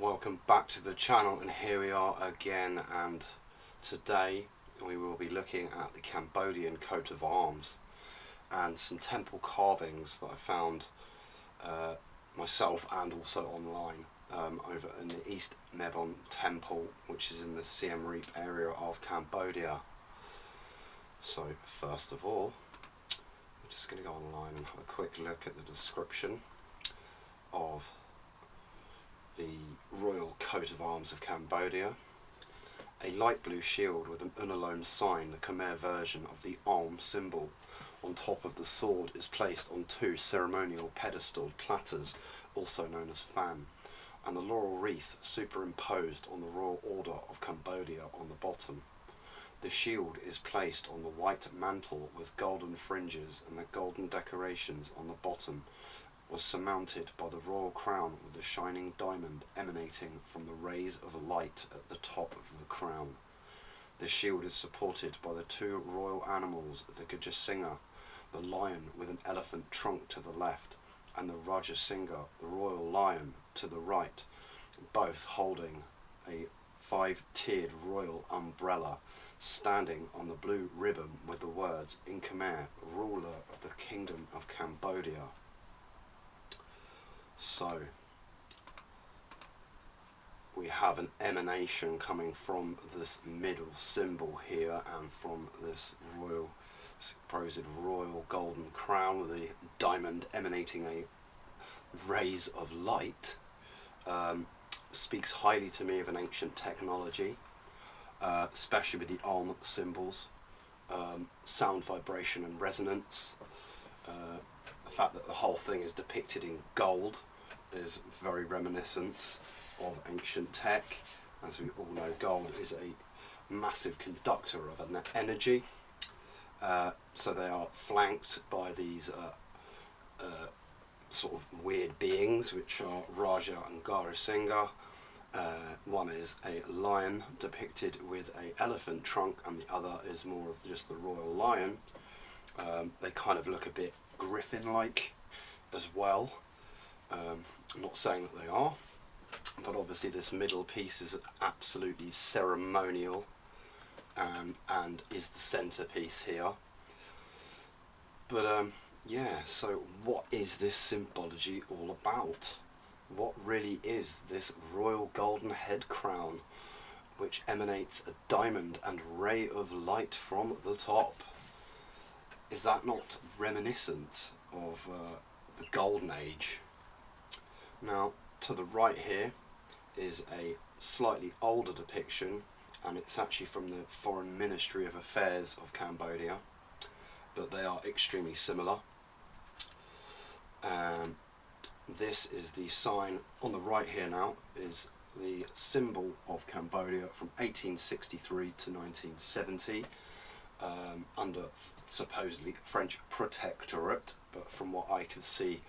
Welcome back to the channel, and here we are again, and today we will be looking at the Cambodian Coat of Arms and some temple carvings that I found myself and also online over in the East Mebon Temple, which is in the Siem Reap area of Cambodia. So first of all, I'm just going to go online and have a quick look at the description of the Royal Coat of Arms of Cambodia. A light blue shield with an unalome sign, the Khmer version of the Aum symbol, on top of the sword is placed on two ceremonial pedestal platters, also known as fan, and the laurel wreath superimposed on the Royal Order of Cambodia on the bottom. The shield is placed on the white mantle with golden fringes, and the golden decorations on the bottom was surmounted by the royal crown with the shining diamond emanating from the rays of light at the top of the crown. The shield is supported by the two royal animals, the Gajasinga, the lion with an elephant trunk to the left, and the Rajasinga, the royal lion, to the right, both holding a 5-tiered royal umbrella standing on the blue ribbon with the words in Khmer, ruler of the Kingdom of Cambodia. So we have an emanation coming from this middle symbol here and from this supposed royal golden crown with a diamond emanating a rays of light. Speaks highly to me of an ancient technology, especially with the Aum symbols, sound, vibration and resonance. The fact that the whole thing is depicted in gold is very reminiscent of ancient tech. As we all know, gold is a massive conductor of an energy. So they are flanked by these sort of weird beings, which are Raja and Garasinga. One is a lion depicted with an elephant trunk, and the other is more of just the royal lion. They kind of look a bit griffin-like as well. I'm not saying that they are, but obviously this middle piece is absolutely ceremonial and is the centerpiece here. But yeah, so what is this symbology all about? What really is this royal golden head crown which emanates a diamond and ray of light from the top? Is that not reminiscent of the Golden Age? Now, to the right here is a slightly older depiction, and it's actually from the Foreign Ministry of Affairs of Cambodia, but they are extremely similar. This is the sign on the right here now, is the symbol of Cambodia from 1863 to 1970. Under supposedly French protectorate, but from what I could see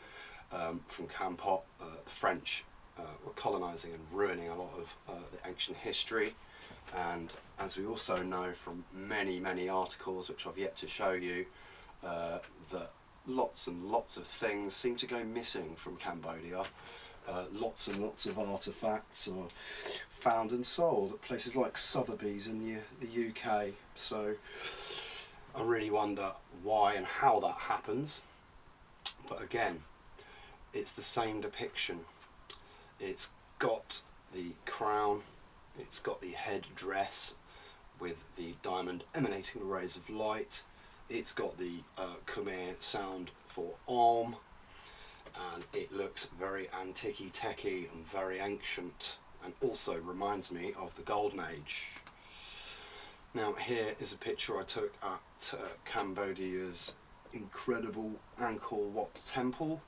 from Kampot, the French were colonising and ruining a lot of the ancient history. And as we also know from many articles which I've yet to show you, that lots and lots of things seem to go missing from Cambodia. Lots and lots of artefacts are found and sold at places like Sotheby's in the UK. So I really wonder why and how that happens. But again, it's the same depiction. It's got the crown, it's got the headdress with the diamond emanating rays of light, it's got the Khmer sound for Aum, and it looks very antiky-techy and very ancient, and also reminds me of the Golden Age. Now here is a picture I took at Cambodia's incredible Angkor Wat temple,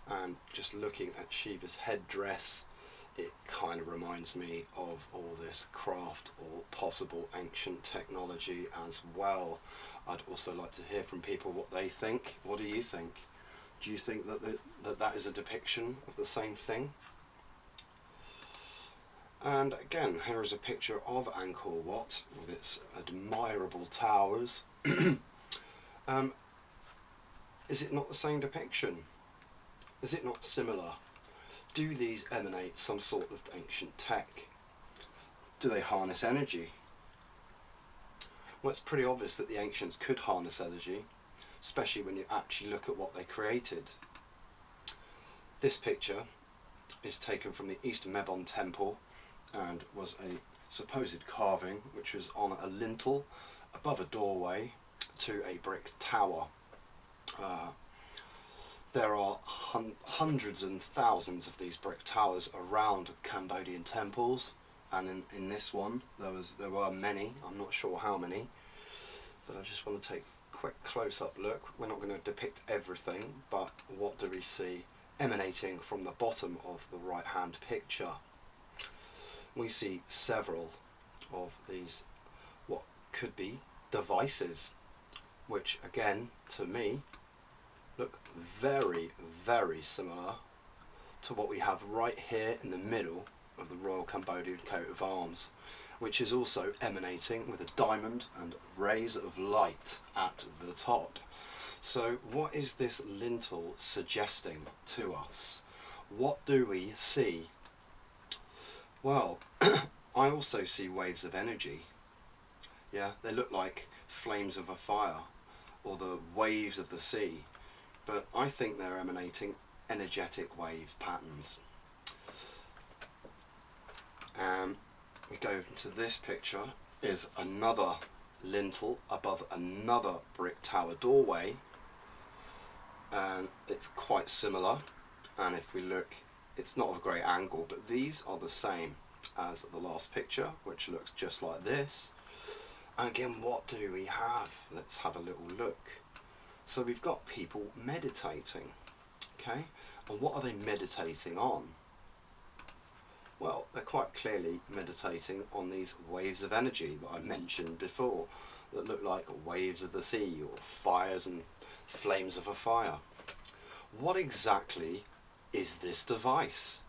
and just looking at Shiva's headdress, it kind of reminds me of all this craft or possible ancient technology as well. I'd also like to hear from people what they think. What do you think? Do you think that that is a depiction of the same thing? And again, here is a picture of Angkor Wat with its admirable towers. Is it not the same depiction? Is it not similar Do these emanate some sort of ancient tech? Do they harness energy? Well, it's pretty obvious that the ancients could harness energy, especially when you actually look at what they created. This picture is taken from the East Mebon Temple and was a supposed carving which was on a lintel above a doorway to a brick tower. There are hundreds and thousands of these brick towers around Cambodian temples, and in this one there were many. I'm not sure how many, but I just want to take a quick close-up look. We're not going to depict everything, but what do we see emanating from the bottom of the right hand picture? We see several of these what could be devices, which again to me look very, very similar to what we have right here in the middle of the Royal Cambodian Coat of Arms, which is also emanating with a diamond and rays of light at the top. So what is this lintel suggesting to us? What do we see? Well, I also see waves of energy. Yeah, they look like flames of a fire or the waves of the sea, but I think they're emanating energetic wave patterns. We go into this picture is another lintel above another brick tower doorway, and it's quite similar, and if we look, it's not of a great angle, but these are the same as the last picture, which looks just like this. And again, what do we have? Let's have a little look. So we've got people meditating, okay, and what are they meditating on? Well, they're quite clearly meditating on these waves of energy that I mentioned before, that look like waves of the sea or fires and flames of a fire. What exactly is this device?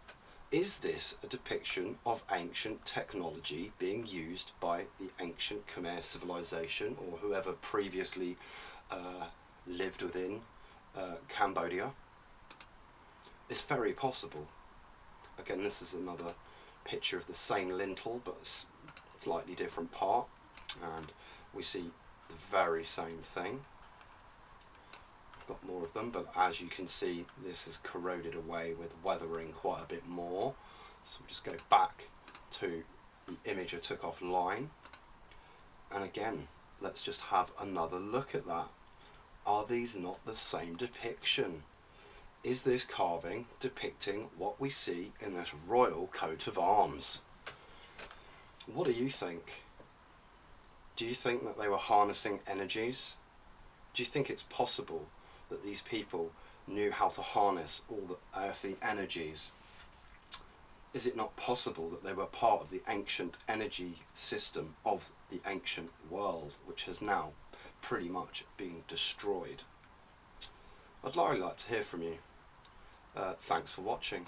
Is this a depiction of ancient technology being used by the ancient Khmer civilization or whoever previously lived within Cambodia? It's very possible. Again, this is another picture of the same lintel but slightly different part, and we see the very same thing. I've got more of them, but as you can see, this is corroded away with weathering quite a bit more. So we just go back to the image I took offline, and again, let's just have another look at that. Are these not the same depiction? Is this carving depicting what we see in this royal coat of arms? What do you think? Do you think that they were harnessing energies? Do you think it's possible that these people knew how to harness all the earthly energies? Is it not possible that they were part of the ancient energy system of the ancient world, which has now pretty much been destroyed? I'd really like to hear from you. Thanks for watching.